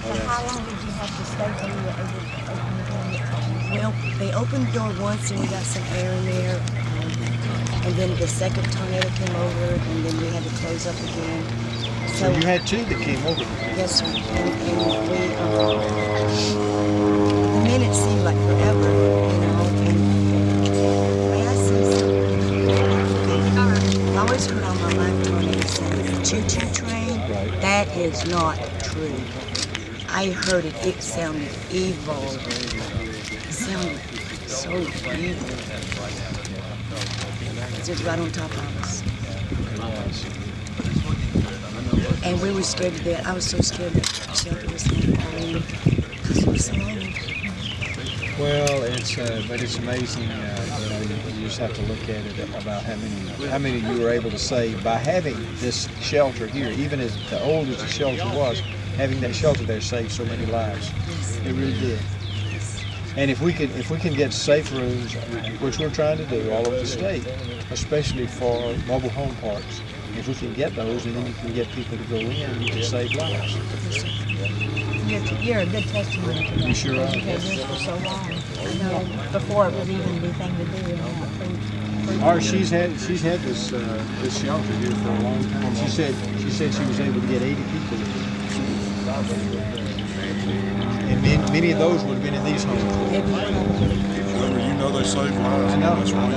So how long did you have to stay till you were able to open the door? Well, they opened the door once and we got some air in there. And then the second tornado came over and then we had to close up again. So you had two that came over? Yes, sir. And we, the minutes seemed like forever, you know. And may I say something? I always heard on my life tornado say the choo-choo train. Right. That is not true. I heard it. It sounded evil. It sounded so evil. It's just right on top of us. And we were scared to death. I was so scared that the shelter was going to fall in because it was so old. Well, but it's amazing. You know, you just have to look at it about how many you were able to save by having this shelter here. Even as old as the shelter was, having that shelter there saved so many lives. Yes. It really did. And if we can get safe rooms, which we're trying to do all over the state, especially for mobile home parks, if we can get those, and then you can get people to go in, you can save lives. You're a good testimony to that. You sure are. Because you've had this for so long. I know before it was even the thing to do. She's had this shelter here for a long time. She said she was able to get 80 people in. And many of those would have been in these homes. Remember, you know they save lives. I know. That's why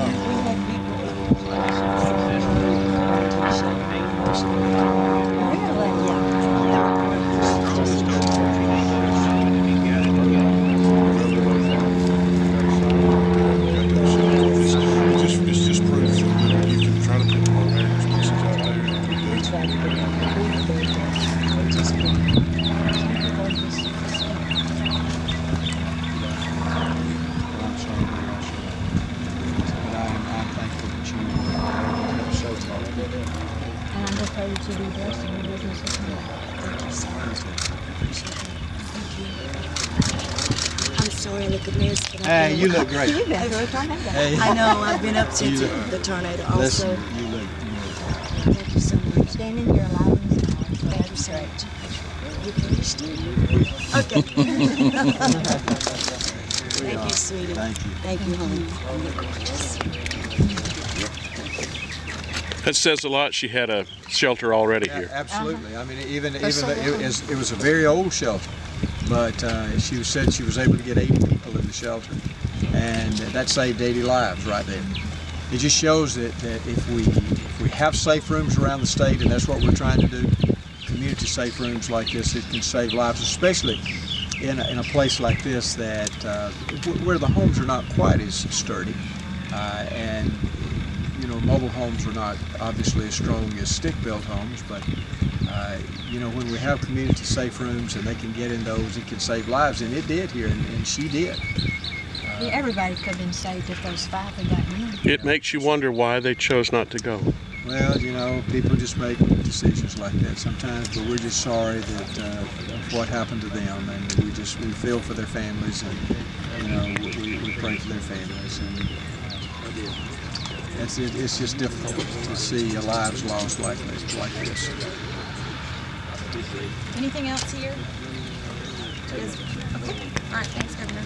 it's just proof that you can try to put more awareness message out there. And I'm just praying that you be blessed in your business as well. I'm sorry I look a mess. But Hey, you look great. You've been through a tornado. Hey. I know, I've been up since the tornado also. Listen, you look. Thank you so much. Standing here alive and Thank you so much. You can understand? Okay. Thank you, sweetie. Thank you. Thank you, honey. You're gorgeous. That says a lot. She had a shelter already here. Absolutely. I mean, even it was a very old shelter, but she said she was able to get 80 people in the shelter, and that saved 80 lives right there. It just shows that if we have safe rooms around the state, and that's what we're trying to do, community safe rooms like this, it can save lives, especially in a place like this that where the homes are not quite as sturdy, and you know, mobile homes are not obviously as strong as stick-built homes, but you know, when we have community safe rooms and they can get in those, it can save lives, and it did here, and she did. everybody could have been saved if those 5 had gotten in. It makes you wonder why they chose not to go. Well, you know, people just make decisions like that sometimes, but we're just sorry that of what happened to them, and we feel for their families, and you know, we pray for their families, and it's just difficult to see lives lost like this. Anything else here? Okay. All right. Thanks, Governor.